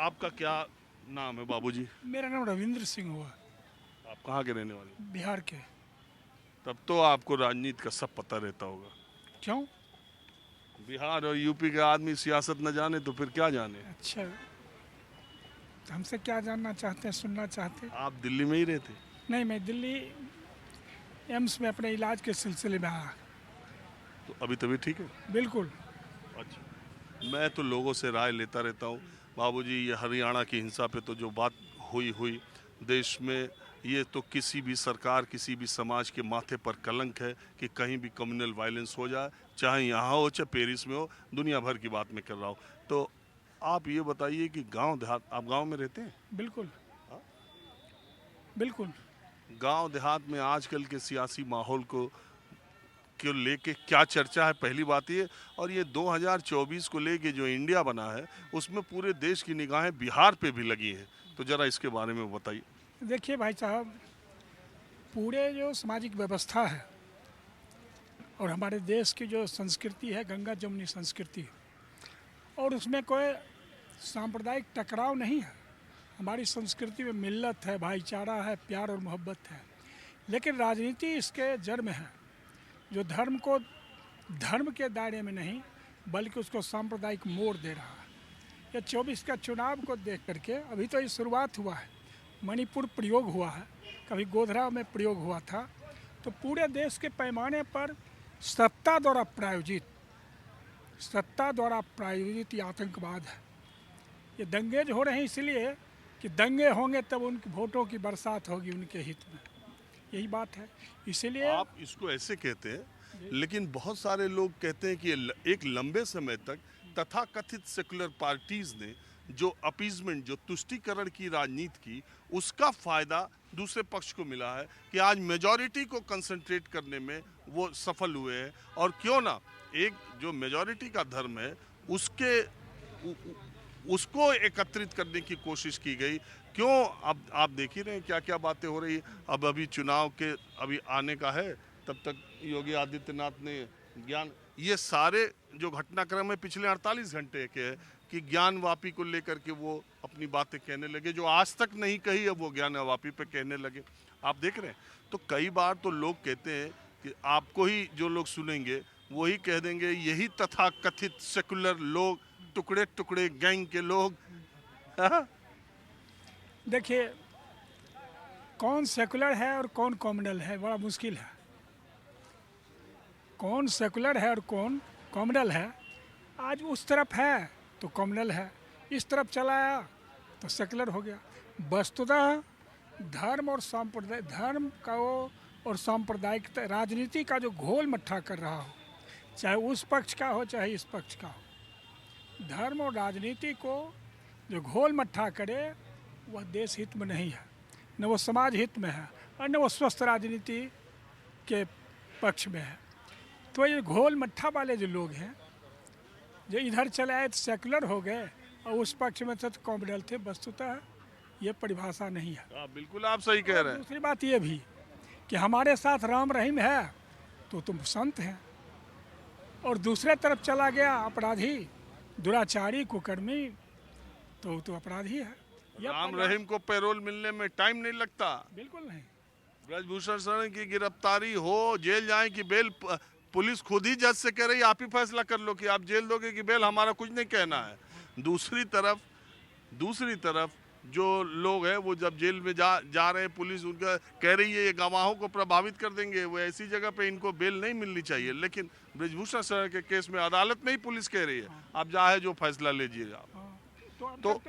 आपका क्या नाम है बाबूजी? मेरा नाम रविंद्र सिंह हुआ। आप कहाँ के रहने वाले? बिहार के। तब तो आपको राजनीति का सब पता रहता होगा। क्यों? बिहार और यूपी के आदमी सियासत न जाने तो फिर क्या जाने। अच्छा, तो हमसे क्या जानना चाहते हैं, सुनना चाहते हैं? आप दिल्ली में ही रहते? नहीं, मैं दिल्ली एम्स में अपने इलाज के सिलसिले में आया। तो अभी तबीयत ठीक है? बिल्कुल। अच्छा, मैं तो लोगों से राय लेता रहता हूँ बाबूजी। ये हरियाणा की हिंसा पे तो जो बात हुई हुई देश में, ये तो किसी भी सरकार, किसी भी समाज के माथे पर कलंक है कि कहीं भी कम्युनल वायलेंस हो जाए, चाहे यहाँ हो चाहे पेरिस में हो। दुनिया भर की बात मैं कर रहा हूँ। तो आप ये बताइए कि गांव देहात, आप गांव में रहते हैं? बिल्कुल। बिल्कुल। गांव देहात में आजकल के सियासी माहौल को लेके क्या चर्चा है, पहली बात ये। और ये 2024 को लेके जो इंडिया बना है उसमें पूरे देश की निगाहें बिहार पे भी लगी हैं, तो जरा इसके बारे में बताइए। देखिए भाई साहब, पूरे जो सामाजिक व्यवस्था है और हमारे देश की जो संस्कृति है, गंगा जमुनी संस्कृति, और उसमें कोई सांप्रदायिक टकराव नहीं है। हमारी संस्कृति में मिल्लत है, भाईचारा है, प्यार और मोहब्बत है। लेकिन राजनीति इसके जड़ में है, जो धर्म को धर्म के दायरे में नहीं बल्कि उसको सांप्रदायिक मोड़ दे रहा है। ये 24 का चुनाव को देख करके, अभी तो ये शुरुआत हुआ है, मणिपुर प्रयोग हुआ है, कभी गोधरा में प्रयोग हुआ था, तो पूरे देश के पैमाने पर सत्ता द्वारा प्रायोजित ये आतंकवाद है। ये दंगे जो हो रहे हैं इसलिए कि दंगे होंगे तब उनकी वोटों की बरसात होगी उनके हित में, यही बात है। इसीलिए आप इसको ऐसे कहते हैं, लेकिन बहुत सारे लोग कहते हैं कि एक लंबे समय तक तथाकथित सेकुलर पार्टीज ने जो अपीजमेंट, जो तुष्टीकरण की राजनीति की, उसका फायदा दूसरे पक्ष को मिला है कि आज मेजॉरिटी को कंसंट्रेट करने में वो सफल हुए हैं। और क्यों ना एक जो मेजॉरिटी का धर्म है उसको एकत्रित करने की कोशिश की गई। क्यों? अब आप देख ही रहे हैं क्या क्या बातें हो रही है। अब अभी चुनाव के अभी आने का है, तब तक योगी आदित्यनाथ ने ज्ञान, ये सारे जो घटनाक्रम है पिछले 48 घंटे के है कि ज्ञान वापी को लेकर के वो अपनी बातें कहने लगे, जो आज तक नहीं कही अब वो ज्ञान वापी पे कहने लगे। आप देख रहे हैं। तो कई बार तो लोग कहते हैं कि आपको ही जो लोग सुनेंगे वही कह देंगे यही तथाकथित सेकुलर लोग, टुकड़े टुकड़े गैंग के लोग। देखिए, कौन सेकुलर है और कौन कॉम्युनल है बड़ा मुश्किल है। कौन सेकुलर है और कौन कॉम्युनल है, आज उस तरफ है तो कॉम्युनल है, इस तरफ चला आया तो सेकुलर हो गया। वस्तुतः धर्म और सांप्रदायिक राजनीति का जो घोल मट्ठा कर रहा हो, चाहे उस पक्ष का हो चाहे इस पक्ष का हो, धर्म और राजनीति को जो घोल मट्ठा करे वह देश हित में नहीं है, न वो समाज हित में है और न वो स्वस्थ राजनीति के पक्ष में है। तो ये घोल मट्ठा वाले जो लोग हैं, जो इधर चले आए तो सेकुलर हो गए और उस पक्ष में तो कॉम्युनल थे, वस्तुतः ये परिभाषा नहीं है। बिल्कुल आप सही कह रहे हैं। दूसरी बात ये भी कि हमारे साथ राम रहीम है तो तुम संत हैं, और दूसरे तरफ चला गया अपराधी, दुराचारी, कुकर्मी, तो अपराधी है। राम रहीम को पैरोल मिलने में टाइम नहीं लगता। बिल्कुल नहीं। ब्रजभूषण शरण की गिरफ्तारी हो, जेल जाए कि बेल, पुलिस खुद ही जज से कह रही है आप ही फैसला कर लो कि आप जेल दोगे कि बेल, हमारा कुछ नहीं कहना है। दूसरी तरफ जो लोग हैं वो जब जेल में जा रहे हैं, पुलिस उनका कह रही है ये गवाहों को प्रभावित कर देंगे, वो ऐसी जगह पे इनको बेल नहीं मिलनी चाहिए। लेकिन ब्रजभूषण शरण के केस में अदालत में ही पुलिस कह रही है आप चाहे जो फैसला लीजिएगा। तो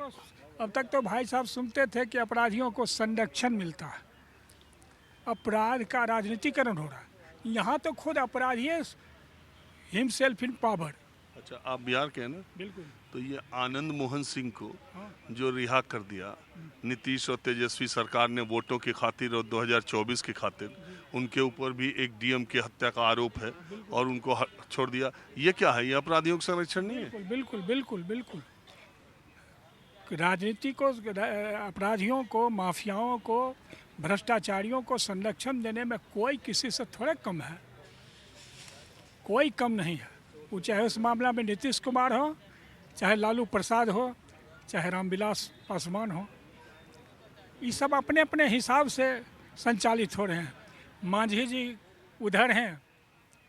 अब तक तो भाई साहब सुनते थे कि अपराधियों को संरक्षण मिलता है, अपराध का राजनीतिकरण हो रहा है। यहाँ तो खुद अपराधी हिमसेल्फ इन पावर। अच्छा, आप बिहार के हैं ना? बिल्कुल। तो ये आनंद मोहन सिंह को जो रिहा कर दिया नीतीश और तेजस्वी सरकार ने वोटों की खातिर और 2024 की खातिर, उनके ऊपर भी एक डीएम की हत्या का आरोप है और उनको छोड़ दिया। ये क्या है? ये अपराधियों का संरक्षण नहीं है? बिल्कुल बिल्कुल बिल्कुल। राजनीति को, अपराधियों को, माफियाओं को, भ्रष्टाचारियों को संरक्षण देने में कोई किसी से थोड़े कम है, कोई कम नहीं है। वो चाहे उस मामला में नीतीश कुमार हो, चाहे लालू प्रसाद हो, चाहे रामविलास पासवान हो, ये सब अपने अपने हिसाब से संचालित हो रहे हैं। मांझी जी उधर हैं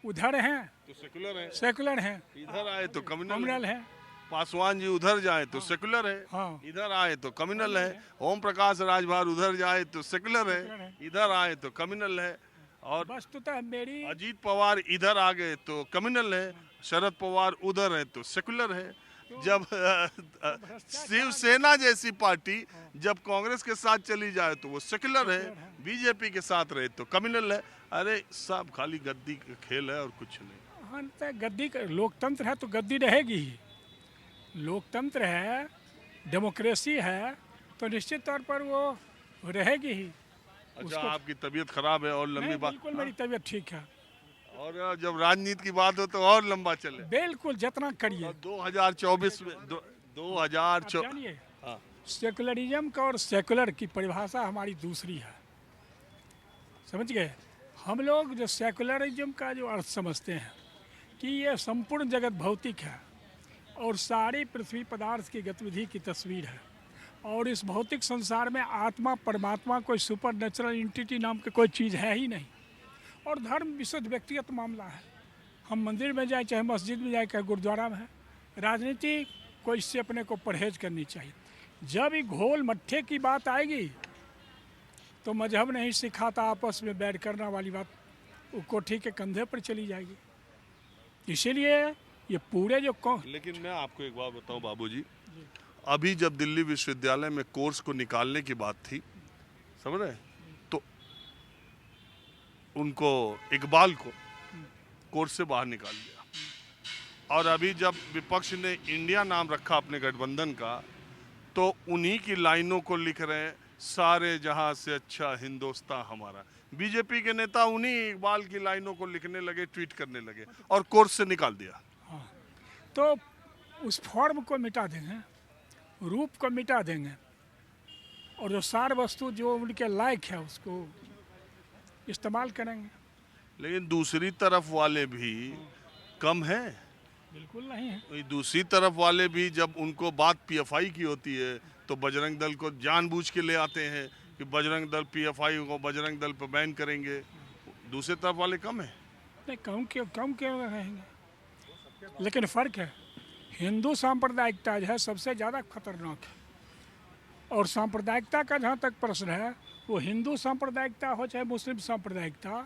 तो सेकुलर है, सेकुलर हैं, इधर आए तो कम्युनल कम्युनल हैं। पासवान जी उधर जाए तो सेकुलर है, हाँ। इधर आए तो कम्युनल है। ओम प्रकाश राजभर उधर जाए तो सेकुलर है, इधर आए तो कम्युनल है। और वस्तुतः मेरी अजीत पवार इधर आ गए तो कम्युनल है, शरद पवार उधर है तो सेकुलर है। जब शिवसेना जैसी पार्टी जब कांग्रेस के साथ चली जाए तो वो सेकुलर है, बीजेपी के साथ रहे तो कम्युनल है। अरे सब खाली गद्दी का खेल है और कुछ नहीं। हाँ, तो गद्दी लोकतंत्र है तो गद्दी रहेगी ही। लोकतंत्र है, डेमोक्रेसी है, तो निश्चित तौर पर वो रहेगी ही। अच्छा, आपकी तबीयत खराब है और लंबी नहीं, बात, बिल्कुल मेरी तबीयत ठीक है। और जब राजनीति की बात हो तो और लंबा चले। बिल्कुल जितना करिए। और 2024 में आप 2024 जानिए, हाँ, सेकुलरिज्म का और सेकुलर की परिभाषा हमारी दूसरी है, समझ गए। हम लोग जो सेकुलरिज्म का जो अर्थ समझते हैं कि ये संपूर्ण जगत भौतिक है और सारी पृथ्वी पदार्थ की गतिविधि की तस्वीर है, और इस भौतिक संसार में आत्मा परमात्मा कोई सुपर नेचुरल इंटिटी नाम की कोई चीज़ है ही नहीं। और धर्म विशुद्ध व्यक्तिगत मामला है। हम मंदिर में जाए, चाहे मस्जिद में जाए, चाहे गुरुद्वारा में है। राजनीति को इससे अपने को परहेज करनी चाहिए। जब ये घोल मट्ठे की बात आएगी तो मजहब नहीं सिखाता आपस में बैठ करना वाली बात वो कोठी के कंधे पर चली जाएगी। इसीलिए ये पूरे जो लेकिन मैं आपको एक बात बताऊं बाबूजी, अभी जब दिल्ली विश्वविद्यालय में कोर्स को निकालने की बात थी, समझ रहे, तो उनको इकबाल को कोर्स से बाहर निकाल दिया। और अभी जब विपक्ष ने इंडिया नाम रखा अपने गठबंधन का, तो उन्हीं की लाइनों को लिख रहे हैं, सारे जहां से अच्छा हिंदुस्तान हमारा। बीजेपी के नेता उन्हीं इकबाल की लाइनों को लिखने लगे, ट्वीट करने लगे और कोर्स से निकाल दिया। तो उस फॉर्म को मिटा देंगे, रूप को मिटा देंगे, और जो सार वस्तु जो उनके लायक है उसको इस्तेमाल करेंगे। लेकिन दूसरी तरफ वाले भी कम हैं। बिल्कुल नहीं है। दूसरी तरफ वाले भी जब उनको बात पीएफआई की होती है तो बजरंग दल को जानबूझ के ले आते हैं कि बजरंग दल पीएफआई को बजरंग दल पर बैन करेंगे। दूसरी तरफ वाले कम है। नहीं, कम क्यों रहेंगे? लेकिन फ़र्क है, हिंदू सांप्रदायिकता जो है सबसे ज़्यादा खतरनाक है। और सांप्रदायिकता का जहाँ तक प्रश्न है, वो हिंदू सांप्रदायिकता हो चाहे मुस्लिम सांप्रदायिकता,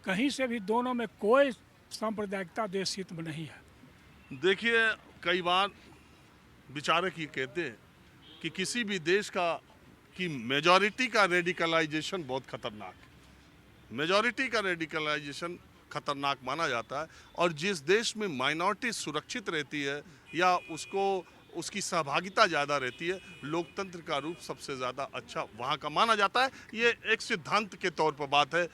कहीं से भी दोनों में कोई सांप्रदायिकता देश हित में नहीं है। देखिए, कई बार विचारक ये कहते हैं कि किसी भी देश का की मेजॉरिटी का रेडिकलाइजेशन बहुत खतरनाक है। मेजॉरिटी का रेडिकलाइजेशन खतरनाक माना जाता है, और जिस देश में माइनॉरिटी सुरक्षित रहती है या उसकी सहभागिता ज़्यादा रहती है, लोकतंत्र का रूप सबसे ज़्यादा अच्छा वहाँ का माना जाता है। ये एक सिद्धांत के तौर पर बात है।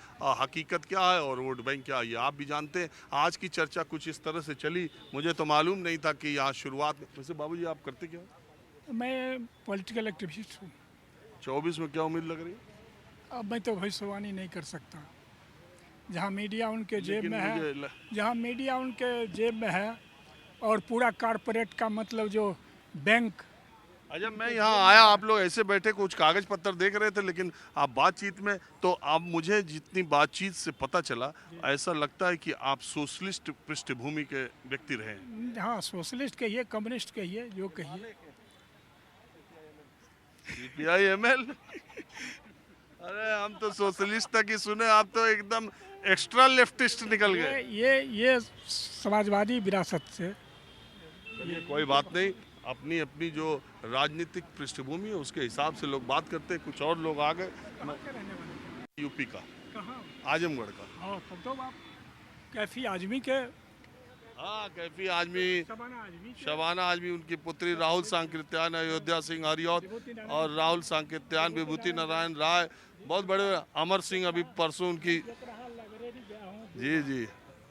हकीकत क्या है और वोट बैंक क्या है ये आप भी जानते हैं। आज की चर्चा कुछ इस तरह से चली, मुझे तो मालूम नहीं था कि यहाँ शुरुआत में। वैसे बाबूजी आप करते क्या? मैं पॉलिटिकल एक्टिविस्ट हूँ। 24 में क्या उम्मीद लग रही है? अब मैं तो भविष्यवाणी नहीं कर सकता। जहाँ मीडिया उनके जेब लेकिन में है, मुझे जहाँ मीडिया उनके जेब में है, और पूरा कारपोरेट का मतलब जो बैंक। अच्छा, मैं यहाँ आया, आप लोग ऐसे बैठे कुछ कागज पत्तर देख रहे थे, लेकिन आप बातचीत में, तो अब मुझे जितनी बातचीत से पता चला, ऐसा लगता है कि आप सोशलिस्ट पृष्ठभूमि के व्यक्ति रहे हैं। हाँ, सोशलिस्ट कहिए, कम्युनिस्ट कहिए, जो कहिए। CPI-ML अरे हम तो सोशलिस्ट तक ही सुने, आप तो एकदम एक्स्ट्रा लेफ्टिस्ट निकल गए। ये समाजवादी विरासत से। ये कोई बात नहीं, अपनी अपनी जो राजनीतिक पृष्ठभूमि है उसके हिसाब से लोग बात करते हैं। कुछ और लोग आ गए। यूपी का, आजमगढ़ का। हाँ, तब तो आप कैफी आजमी के। हाँ, कैफी आजमी, शबाना आजमी, उनकी पुत्री राहुल सांकृत्यायन, अयोध्या सिंह हरियौत और राहुल सांकृत्यायन, विभूति नारायण राय, बहुत बड़े, अमर सिंह अभी परसों उनकी। जी जी,